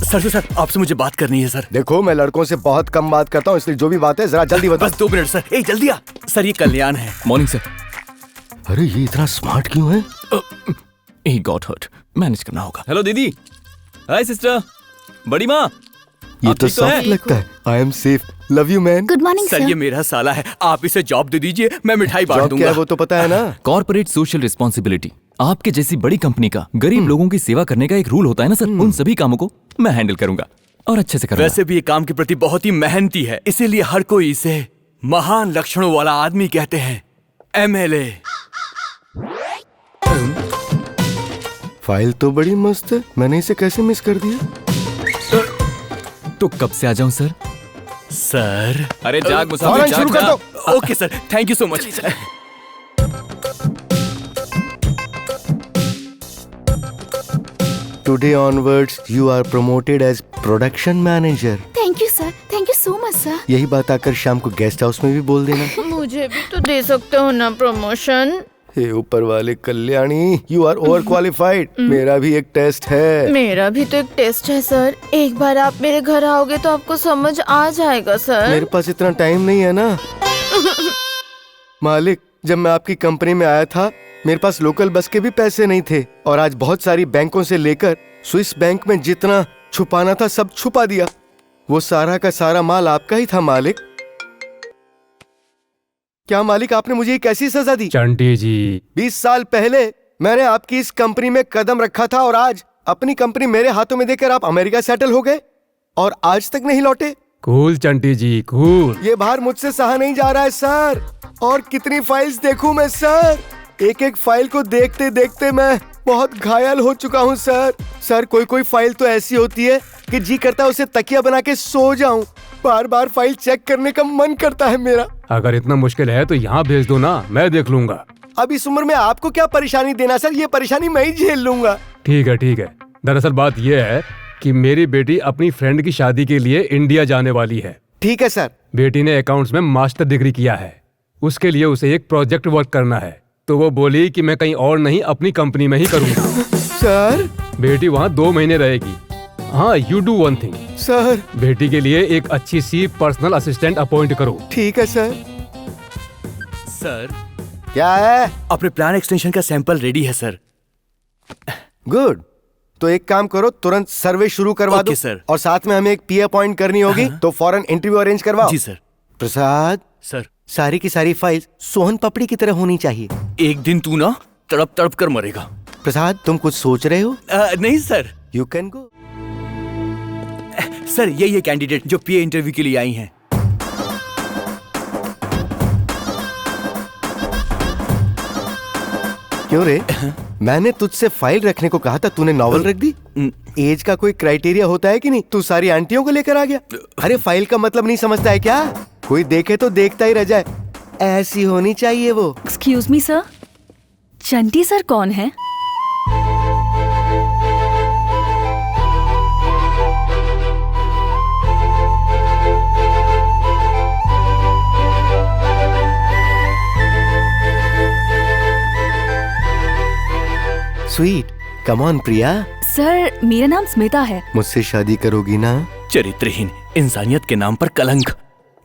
Sir आपसे मुझे बात करनी है सर। देखो मैं लड़कों से बहुत कम बात करता हूँ, इसलिए जो भी बात है जरा जल्दी बताओ। बस 2 मिनट सर। ए जल्दी आ सर, ये कल्याण है। Morning sir. अरे ये इतना स्मार्ट क्यों है? ही गॉट हर्ट, मैनेज करना होगा। हेलो दीदी। हाय सिस्टर। बड़ी माँ। ये तो सॉफ्ट लगता है। I am safe, love you man. Good morning sir. ये मेरा साला है, आप इसे जॉब दे दीजिए, मैं मिठाई बांट जॉब दूंगा। क्या है वो तो पता है ना। कॉर्पोरेट सोशल रिस्पॉन्सिबिलिटी, आपके जैसी बड़ी कंपनी का गरीब लोगों की सेवा करने का एक रूल होता है ना सर। उन सभी कामों को मैं हैंडल करूंगा और अच्छे से करूंगा। वैसे भी ये काम के प्रति बहुत ही मेहनती है, इसीलिए हर कोई इसे महान लक्षणों वाला आदमी कहते हैं। MLA। फाइल तो बड़ी मस्त है, मैंने इसे कैसे मिस कर दिया? तो कब से आ जाऊं सर? सर अरे जाग फौरन मुसाफिर, शुरू जाग कर जा। दो। Okay sir, thank you so much. Today onwards you are promoted as production manager। Thank you sir, thank you so much sir. यही बात आकर शाम को गेस्ट हाउस में भी बोल देना। मुझे भी तो दे सकते हो ना प्रमोशन। हे ऊपर वाले Kalyani, you are over qualified. मेरा भी एक टेस्ट है। मेरा भी तो एक टेस्ट है सर। एक बार आप मेरे घर आओगे तो आपको समझ आ जाएगा सर। मेरे पास इतना टाइम नहीं है ना। मालिक, जब मैं आपकी कंपनी में आया था मेरे पास लोकल बस के भी पैसे नहीं थे, और आज बहुत सारी बैंकों से लेकर स्विस बैंक में जितना छुपाना था सब छुपा दिया। वो सारा का सारा माल आपका ही था मालिक। क्या मालिक आपने मुझे एक ऐसी सजा दी? चंटी जी, 20 साल पहले मैंने आपकी इस कंपनी में कदम रखा था और आज अपनी कंपनी मेरे हाथों में देकर आप अमेरिका सेटल हो गए और आज तक नहीं लौटे। कूल चंटी जी, कूल। ये भार मुझसे सहा नहीं जा रहा है सर। और कितनी फाइल्स देखूं मैं सर? एक एक फाइल को देखते देखते मैं बहुत घायल हो चुका हूँ सर। सर कोई फाइल तो ऐसी होती है कि जी करता है उसे तकिया बना के सो जाऊं। बार बार फाइल चेक करने का मन करता है मेरा। अगर इतना मुश्किल है तो यहाँ भेज दो ना, मैं देख लूंगा। अब इस उम्र में आपको क्या परेशानी देना सर, ये परेशानी मैं ही झेल लूंगा। ठीक है ठीक है। दरअसल बात ये है कि मेरी बेटी अपनी फ्रेंड की शादी के लिए इंडिया जाने वाली है। ठीक है सर। बेटी ने अकाउंट्स में मास्टर डिग्री किया है, उसके लिए उसे एक प्रोजेक्ट वर्क करना है, तो वो बोली कि मैं कहीं और नहीं अपनी कंपनी में ही करूंगा। सर बेटी वहाँ 2 महीने रहेगी। हाँ, you do one thing sir. बेटी के लिए एक अच्छी सी पर्सनल असिस्टेंट अपॉइंट करो। ठीक है सर। सर क्या है? अपने प्लान एक्सटेंशन का सैंपल रेडी है सर। गुड। तो एक काम करो, तुरंत सर्वे शुरू करवा दो। Okay sir. और साथ में हमें एक पी अपॉइंट करनी होगी, तो फौरन इंटरव्यू अरेंज करवाओ। जी सर। प्रसाद, सर सारी की सारी फाइल्स सोहन पपड़ी की तरह होनी चाहिए। एक दिन तू ना तड़प तड़प कर मरेगा। प्रसाद तुम कुछ सोच रहे हो? नहीं sir. You can go. Sir ये कैंडिडेट जो पीए इंटरव्यू के लिए आई हैं। क्यों रे? मैंने तुझसे फाइल रखने को कहा था, तूने नॉवल रख दी। एज का कोई क्राइटेरिया होता है कि नहीं? तू सारी आंटियों को लेकर आ गया। अरे फाइल का मतलब नहीं समझता है क्या? कोई देखे तो देखता ही रह जाए, ऐसी होनी चाहिए वो। एक्सक्यूज मी सर, चंटी सर कौन है? Sweet, come on Priya. Sir मेरा नाम स्मिता है। मुझसे शादी करोगी ना? चरित्रहीन, इंसानियत के नाम पर कलंक।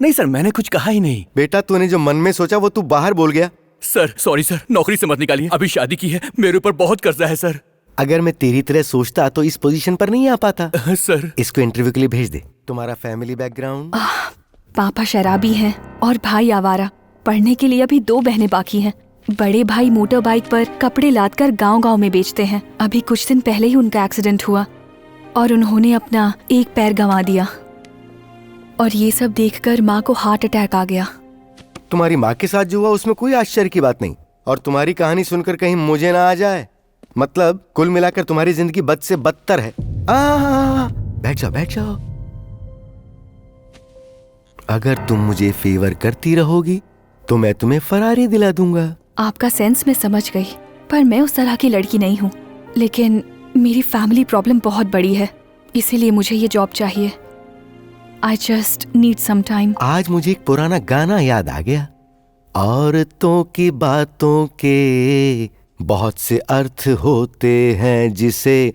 नहीं सर, मैंने कुछ कहा ही नहीं। बेटा तूने जो मन में सोचा वो तू बाहर बोल गया। सर सॉरी सर, नौकरी से मत निकालिए, अभी शादी की है, मेरे ऊपर बहुत कर्जा है सर। अगर मैं तेरी तरह सोचता तो इस पोजीशन पर नहीं आ पाता। सर इसको इंटरव्यू के लिए भेज दे। तुम्हारा फैमिली बैकग्राउंड? पापा शराबी हैं और भाई आवारा। पढ़ने के लिए अभी 2 बहनें बाकी हैं। बड़े भाई मोटर बाइक पर कपड़े लादकर गांव-गांव में बेचते हैं। अभी कुछ दिन पहले ही उनका एक्सीडेंट हुआ और उन्होंने अपना एक पैर गंवा दिया। और ये सब देखकर माँ को हार्ट अटैक आ गया। तुम्हारी माँ के साथ जो हुआ उसमें कोई आश्चर्य की बात नहीं, और तुम्हारी कहानी सुनकर कहीं मुझे ना आ जाए। मतलब कुल मिलाकर तुम्हारी जिंदगी बद से बदतर है। बैठ जाओ बैठ जाओ। अगर तुम मुझे फेवर करती रहोगी तो मैं तुम्हें फरारी दिला दूंगा। आपका सेंस मैं समझ गई, पर मैं उस तरह की लड़की नहीं हूँ। लेकिन मेरी फैमिली प्रॉब्लम बहुत बड़ी है, इसीलिए मुझे ये जॉब चाहिए। I just need some time। आज मुझे एक पुराना गाना याद आ गया। औरतों की बातों के बहुत से अर्थ होते हैं, जिसे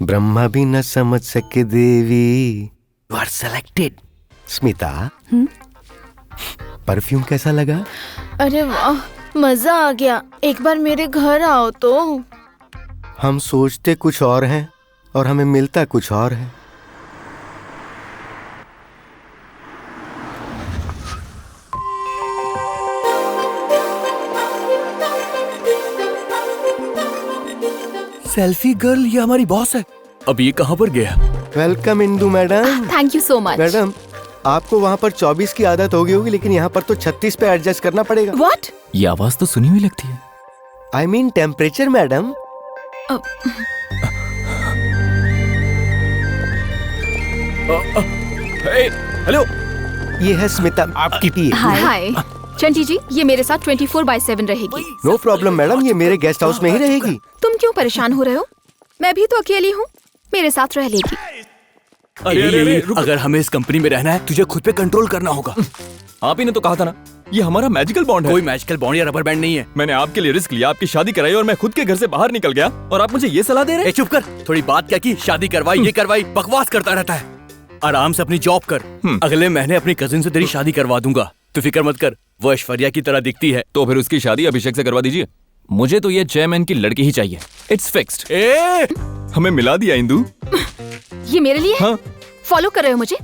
ब्रह्मा भी न समझ सके Devi. You are selected. Smita, perfume कैसा लगा? अरे वाह, मजा आ गया। एक बार मेरे घर आओ तो। हम सोचते कुछ और हैं और हमें मिलता कुछ और है। सेल्फी गर्ल, ये हमारी बॉस है। अब ये कहाँ पर गया? Welcome Indu madam. Thank you so much. Madam, आपको वहाँ पर 24 की आदत हो गई होगी, लेकिन यहाँ पर तो 36 पे एडजस्ट करना पड़ेगा। व्हाट? ये आवाज तो सुनी हुई लगती है। I mean temperature madam. Hello, ये है स्मिता आपकी पी। हाय चंटी जी, ये मेरे साथ 24/7 रहेगी। नो प्रॉब्लम मैडम, ये मेरे गेस्ट हाउस में ही रहेगी। तुम क्यों परेशान हो रहे हो? मैं भी तो अकेली हूँ, मेरे साथ रह लेगी। अरे, अगर हमें इस कंपनी में रहना है तुझे खुद पे कंट्रोल करना होगा। आप ही ने तो कहा था ना, ये हमारा मैजिकल बॉन्ड है। कोई मैजिकल बॉन्ड या रबर बैंड नहीं है। मैंने आपके लिए रिस्क लिया, आपकी शादी कराई और मैं खुद के घर से बाहर निकल गया और आप मुझे ये सलाह दे रहे हैं? चुप कर, थोड़ी बात क्या की, शादी करवाई, ये करवाई, बकवास करता रहता है। आराम से अपनी जॉब कर। अगले महीने अपनी कजिन से तेरी शादी करवा दूंगा, तो फिक्र मत कर। वो ऐश्वर्या की तरह दिखती है। तो फिर उसकी शादी अभिषेक से करवा दीजिए। मुझे तो ये चेयरमैन की लड़की ही चाहिए। It's fixed. हमें मिला दिया इंदु। ये मेरे लिए? हाँ। फॉलो कर रहे हो मुझे?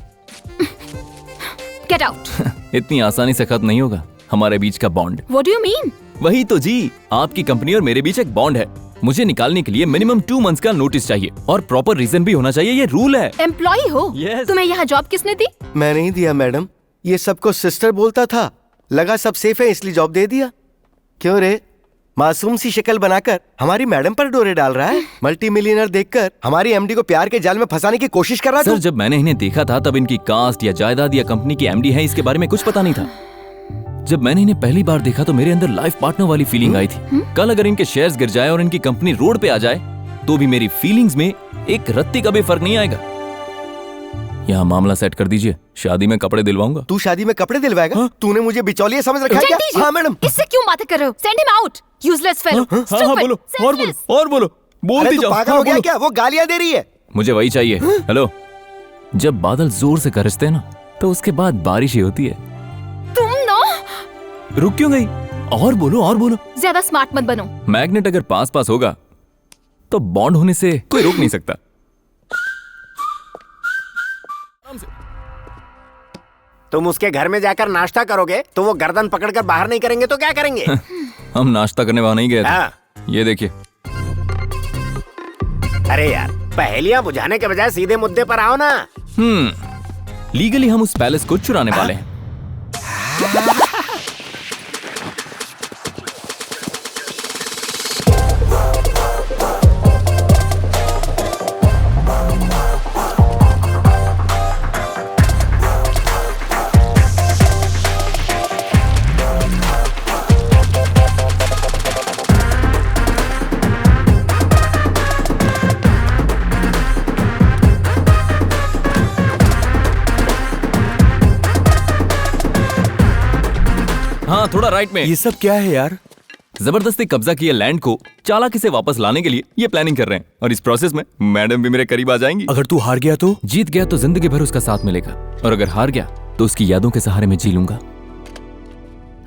Get out. इतनी आसानी से खत्म नहीं होगा हमारे बीच का bond. What do you mean? वही तो जी, आपकी कंपनी और मेरे बीच एक बॉन्ड है। मुझे निकालने के लिए मिनिमम 2 मंथ्स का नोटिस चाहिए और प्रॉपर रीजन भी होना चाहिए। ये रूल है। एम्प्लॉय हो? Yes. तुम्हें यहाँ जॉब किसने दी? मैं नहीं दिया मैडम, ये सबको सिस्टर बोलता था। लगा सब सेफ है इसलिए जॉब दे दिया। क्यों रे, मासूम सी शक्ल बनाकर हमारी मैडम पर डोरे डाल रहा है? मल्टी मिलियनर देखकर हमारी एमडी को प्यार के जाल में फंसाने की कोशिश कर रहा सर, था। जब मैंने इन्हें देखा था तब इनकी कास्ट या जायदाद या कंपनी की एमडी है इसके बारे में कुछ पता नहीं था। जब मैंने इन्हें पहली बार देखा तो मेरे अंदर लाइफ पार्टनर वाली फीलिंग आई थी। कल अगर इनके शेयर्स गिर जाए और इनकी कंपनी रोड पे आ जाए तो भी मेरी फीलिंग्स में एक रत्ती का भी फर्क नहीं आएगा। यहाँ मामला सेट कर दीजिए, शादी में कपड़े दिलवाऊंगा। तू शादी में कपड़े दिलवाएगा? तूने मुझे बिचौलिया समझ रखा है चंटी जी, क्या? हाँ मैडम। इससे क्यों बातें कर रहे हो? Send him out, useless fellow. हाँ, बोलो और बोलो अरे बोलती तू जाओ। पागल हाँ, हो गया बोलो। क्या? वो गालियां दे रही है। मुझे वही चाहिए। हेलो, जब बादल जोर से गरजते हैं ना तो उसके बाद बारिश ही होती है। तुम ना रुक क्यों गई? और बोलो। ज्यादा स्मार्ट मत बनो। मैग्नेट अगर पास होगा तो बॉन्ड होने से कोई रोक नहीं सकता। तुम उसके घर में जाकर नाश्ता करोगे तो वो गर्दन पकड़कर बाहर नहीं करेंगे तो क्या करेंगे? हम नाश्ता करने वहां नहीं गए थे। हाँ। ये देखिए। अरे यार, पहेलियां बुझाने के बजाय सीधे मुद्दे पर आओ ना। लीगली हम उस पैलेस को चुराने वाले हैं। हाँ, थोड़ा राइट में। ये सब क्या है यार? जबरदस्ती कब्जा किए लैंड को चालाकी से वापस लाने के लिए ये प्लानिंग कर रहे हैं और इस प्रोसेस में मैडम भी मेरे करीब आ जाएंगी। अगर तू हार गया तो? जीत गया तो जिंदगी भर उसका साथ मिलेगा और अगर हार गया तो उसकी यादों के सहारे में जी लूंगा।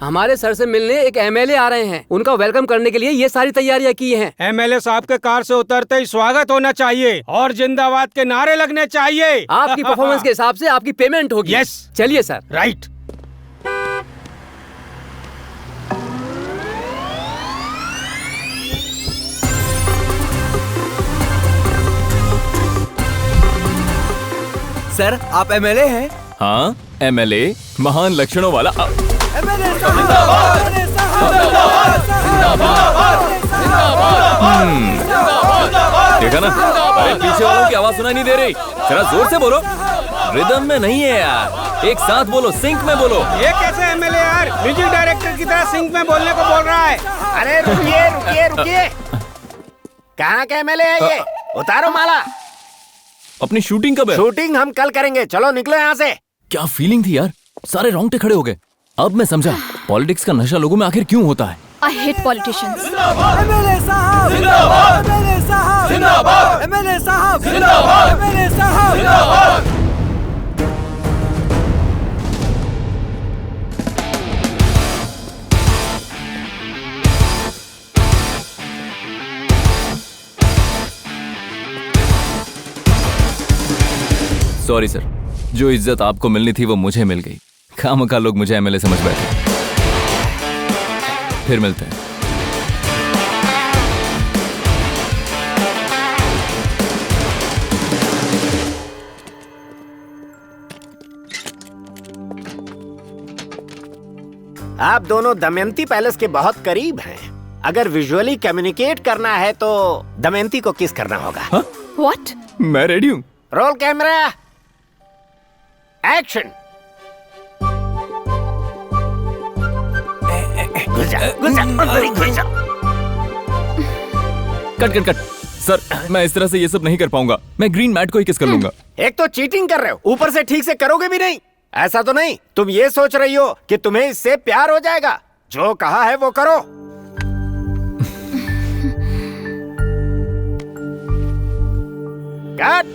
हमारे सर से मिलने एक एमएलए आ रहे हैं। उनका वेलकम करने के लिए ये सारी तैयारियां की हैं। एमएलए साहब के कार से उतरते ही स्वागत होना चाहिए और जिंदाबाद के नारे लगने चाहिए। आपकी परफॉर्मेंस के हिसाब से आपकी पेमेंट होगी। Yes. चलिए सर। राइट। सर, आप एमएलए हैं? हाँ, एमएलए, महान लक्षणों वाला। देखा ना? अरे पीछे वालों की आवाज सुनाई नहीं दे रही। जरा जोर से बोलो। रिदम में नहीं है यार, एक साथ बोलो, सिंक में बोलो। ये कैसे एमएलए यार, म्यूजिक डायरेक्टर की तरह सिंक में बोलने को बोल रहा है? अरे रुकिए। कहाँ के एमएलए है ये? उतारो माला। अपनी शूटिंग कब है? शूटिंग हम कल करेंगे, चलो निकलो यहाँ से। क्या फीलिंग थी यार, सारे रोंगटे खड़े हो गए। अब मैं समझा पॉलिटिक्स का नशा लोगों में आखिर क्यों होता है। I hate politicians. एमएलए साहब जिंदाबाद, एमएलए साहब जिंदाबाद, एमएलए साहब जिंदाबाद, एमएलए साहब जिंदाबाद। सॉरी सर, जो इज्जत आपको मिलनी थी वो मुझे मिल गई। खामखा लोग मुझे एमएलए समझ बैठे। फिर मिलते हैं। आप दोनों दमयंती पैलेस के बहुत करीब हैं। अगर विजुअली कम्युनिकेट करना है तो दमयंती को किस करना होगा। What? मैं रेडी हूँ। Roll camera, action. घुस जा, अंदर ही घुस जा। Cut cut cut. सर, मैं इस तरह से ये सब नहीं कर पाऊंगा। मैं ग्रीन मैट को ही किस कर लूंगा। एक तो चीटिंग कर रहे हो, ऊपर से ठीक से करोगे भी नहीं। ऐसा तो नहीं तुम ये सोच रही हो कि तुम्हें इससे प्यार हो जाएगा। जो कहा है वो करो। कट।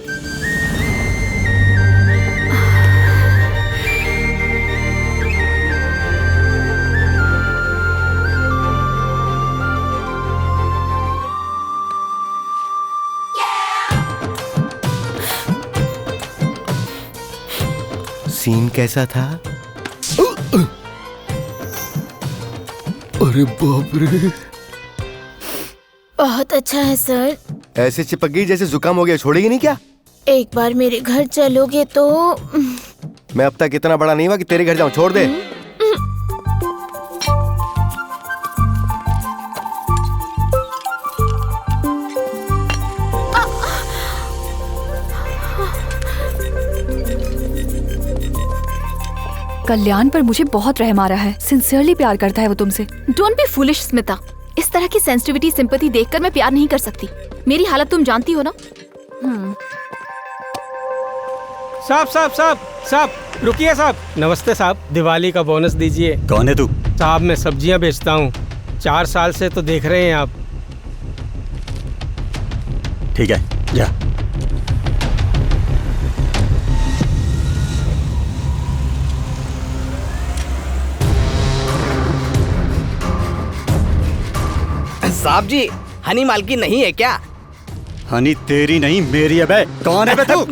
सीन कैसा था? अरे बाप रे, बहुत अच्छा है सर। ऐसे चिपक गई जैसे जुकाम हो गया। छोड़ेगी नहीं क्या? एक बार मेरे घर चलोगे तो। मैं अब तक इतना बड़ा नहीं हुआ कि तेरे घर जाऊं। छोड़ दे। कल्याण पर मुझे बहुत रहम आ रहा है। सिंसियरली प्यार करता है वो तुमसे। Don't be foolish Smita. इस तरह की सेंसिटिविटी सिंपैथी देखकर मैं प्यार नहीं कर सकती। मेरी हालत तुम जानती हो ना। साहब साहब साहब साहब, रुकिए साहब। नमस्ते साहब, दिवाली का बोनस दीजिए। कौन है तू? साहब मैं सब्जियां बेचता हूँ। 4 साल से तो देख रहे हैं आप। ठीक है, जा। साहब जी, हनी मालकी नहीं है क्या? हनी तेरी नहीं मेरी है बे। कौन है बे तू?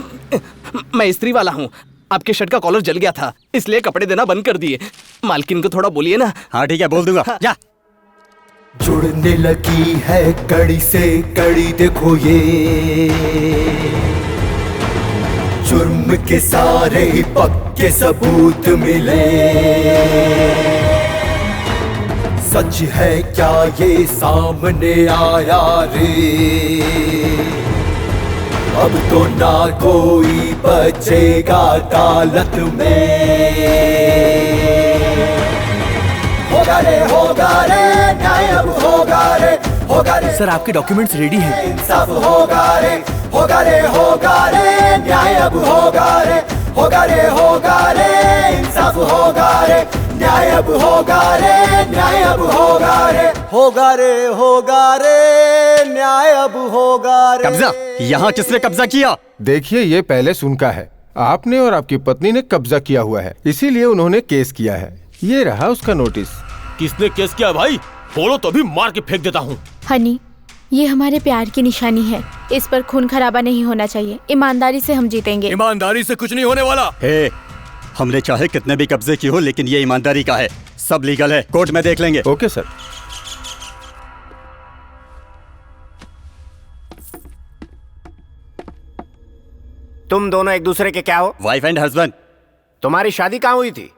मैं इस्त्री वाला हूँ। आपके शर्ट का कॉलर जल गया था, इसलिए कपड़े देना बंद कर दिए। मालकिन को थोड़ा बोलिए ना। हाँ ठीक है, बोल दूंगा। जा। जुड़ने लगी है कड़ी से कड़ी, देखो ये जुर्म के सारे ही पक्के सबूत मिले। सच है क्या ये सामने आया रे, अब तो ना कोई बचेगा अदालत में। होगा रे न्याय अब होगा रे। सर, आपके डॉक्यूमेंट्स रेडी हैं। इंसाफ होगा रे न्याय अब होगा रे इंसाफ होगा रे न्याय अब होगा रे न्याय अब होगा रे न्याय अब होगा रे। कब्जा? यहाँ किसने कब्जा किया? देखिए, ये पैलेस उनका है। आपने और आपकी पत्नी ने कब्जा किया हुआ है, इसीलिए उन्होंने केस किया है। ये रहा उसका नोटिस। किसने केस किया भाई? बोलो तो भी मार के फेंक देता हूँ। हनी, ये हमारे प्यार की निशानी है। इस पर खून खराबा नहीं होना चाहिए। ईमानदारी से हम जीतेंगे। ईमानदारी से कुछ नहीं होने वाला। हे, हमने चाहे कितने भी कब्जे की हो, लेकिन ये ईमानदारी का है। सब लीगल है, कोर्ट में देख लेंगे। Okay sir. तुम दोनों एक दूसरे के क्या हो? Wife and husband. तुम्हारी शादी कहाँ हुई थी?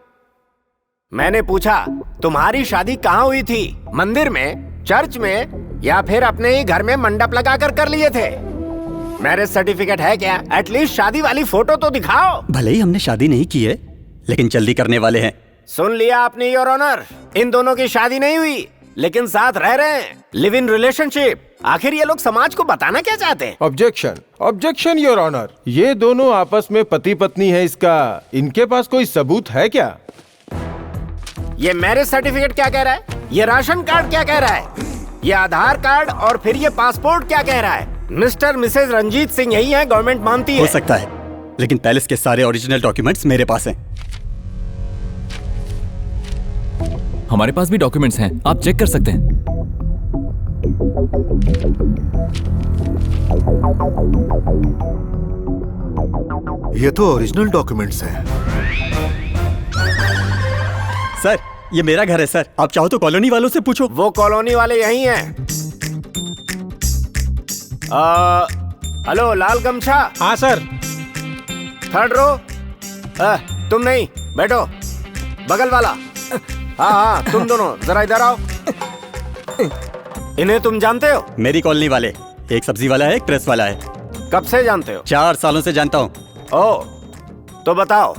मैंने पूछा तुम्हारी शादी कहाँ हुई थी? मंदिर में, चर्च में, या फिर अपने ही घर में मंडप लगाकर कर लिए थे? मैरिज सर्टिफिकेट है क्या? एटलीस्ट शादी वाली फोटो तो दिखाओ। भले ही हमने शादी नहीं की है, लेकिन जल्दी करने वाले हैं। सुन लिया आपने योर ऑनर। इन दोनों की शादी नहीं हुई, लेकिन साथ रह रहे हैं। Live in relationship. आखिर ये लोग समाज को बताना क्या चाहते हैं? Objection your honour. ये दोनों आपस में पति पत्नी है, इसका इनके पास कोई सबूत है क्या? ये मैरिज सर्टिफिकेट क्या कह रहा है, ये राशन कार्ड क्या कह रहा है, ये आधार कार्ड और फिर ये पासपोर्ट क्या कह रहा है? मिस्टर मिसेज रंजीत सिंह यही है, गवर्नमेंट मानती है। हो सकता है, लेकिन पैलेस के सारे ओरिजिनल डॉक्यूमेंट्स मेरे पास हैं। हमारे पास भी डॉक्यूमेंट्स हैं, आप चेक कर सकते हैं। ये तो ओरिजिनल डॉक्यूमेंट्स हैं। सर, ये मेरा घर है सर, आप चाहो तो कॉलोनी वालों से पूछो। वो कॉलोनी वाले यही हैं। हेलो लाल गमछा। हाँ सर। Third row. तुम नहीं, बैठो। बगल वाला। हाँ तुम दोनों जरा इधर आओ। इन्हें तुम जानते हो? मेरी कॉलोनी वाले, एक सब्जी वाला है, एक प्रेस वाला है। कब से जानते हो? 4 सालों से जानता हूँ। ओह, तो बताओ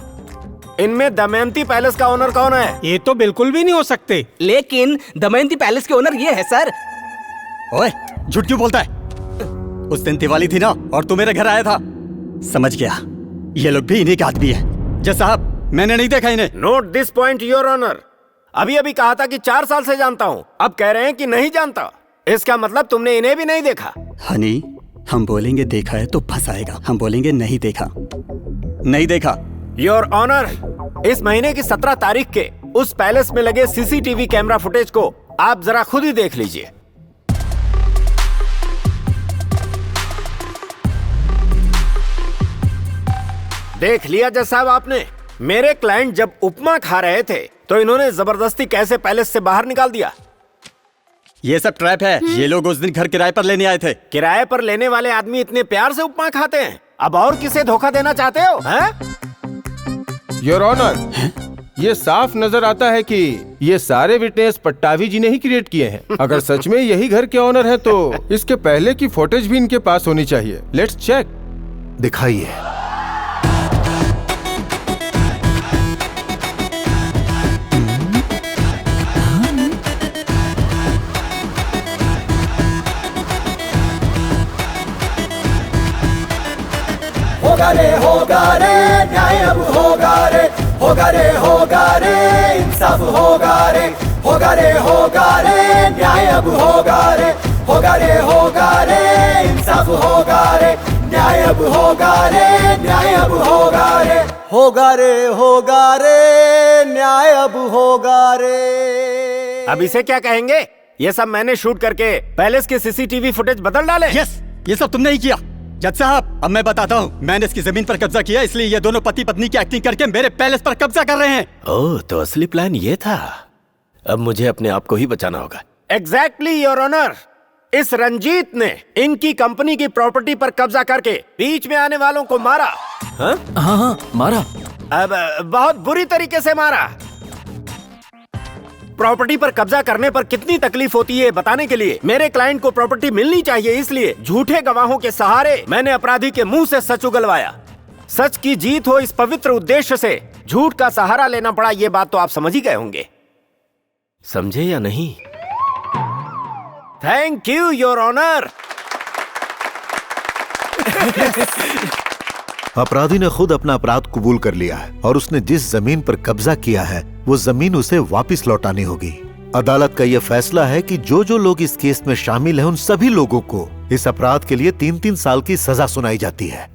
इनमें दमयंती पैलेस का ओनर कौन है? ये तो बिल्कुल भी नहीं हो सकते। लेकिन दमयंती पैलेस के ओनर ये है सर। ओए, झूठ क्यों बोलता है? उस दिन दिवाली थी ना, और तू मेरे घर आया था। समझ गया, ये लोग भी इन्हीं के आदमी है। जय साहब, मैंने नहीं देखा इन्हें। Note this point your honour. अभी अभी कहा था कि 4 साल से जानता हूँ, अब कह रहे हैं कि नहीं जानता। इसका मतलब तुमने इन्हें भी नहीं देखा। हनी, हम बोलेंगे देखा है तो फंसाएगा, हम बोलेंगे नहीं देखा, नहीं देखा। योर ऑनर, इस महीने की 17 तारीख के उस पैलेस में लगे सीसीटीवी कैमरा फुटेज को आप जरा खुद ही देख लीजिए। देख लिया जज साहब आपने? मेरे क्लाइंट जब उपमा खा रहे थे तो इन्होंने जबरदस्ती कैसे पैलेस से बाहर निकाल दिया। ये सब ट्रैप है। ये लोग उस दिन घर किराए पर लेने आए थे। किराए पर लेने वाले आदमी इतने प्यार से उपमा खाते हैं, अब और किसे धोखा देना चाहते हो? योर ऑनर, ये साफ नजर आता है कि ये सारे विटनेस पट्टाभी जी ने ही क्रिएट किए हैं। अगर सच में यही घर के ऑनर हैं तो इसके पहले की फुटेज भी इनके पास होनी चाहिए। Let's check. दिखाइए। होगा रे न्याय अब होगा रे, होगा रे इंसाफ होगा रे, होगा रे न्याय अब होगा रे, होगा रे इंसाफ होगा रे, न्याय अब होगा रे, न्याय अब होगा रे, होगा रे न्याय अब होगा रे। अब इसे क्या कहेंगे? ये सब मैंने शूट करके पैलेस के सीसीटीवी फुटेज बदल डाले। यस, ये सब तुमने ही किया। जज साहब, अब मैं बताता हूँ, मैंने इसकी जमीन पर कब्जा किया, इसलिए ये दोनों पति पत्नी की एक्टिंग करके मेरे पैलेस पर कब्जा कर रहे हैं। ओह, तो असली प्लान ये था। अब मुझे अपने आप को ही बचाना होगा। एग्जैक्टली योर ऑनर, इस रंजीत ने इनकी कंपनी की प्रॉपर्टी पर कब्जा करके बीच में आने वालों को मारा। हाँ, मारा। अब बहुत बुरी तरीके से मारा। प्रॉपर्टी पर कब्जा करने पर कितनी तकलीफ होती है बताने के लिए मेरे क्लाइंट को प्रॉपर्टी मिलनी चाहिए, इसलिए झूठे गवाहों के सहारे मैंने अपराधी के मुंह से सच उगलवाया। सच की जीत हो, इस पवित्र उद्देश्य से झूठ का सहारा लेना पड़ा। ये बात तो आप समझ ही गए होंगे, समझे या नहीं? Thank you your honour. अपराधी ने खुद अपना अपराध कबूल कर लिया है और उसने जिस जमीन पर कब्जा किया है वो जमीन उसे वापस लौटानी होगी। अदालत का यह फैसला है कि जो जो लोग इस केस में शामिल हैं उन सभी लोगों को इस अपराध के लिए 3-3 साल की सजा सुनाई जाती है।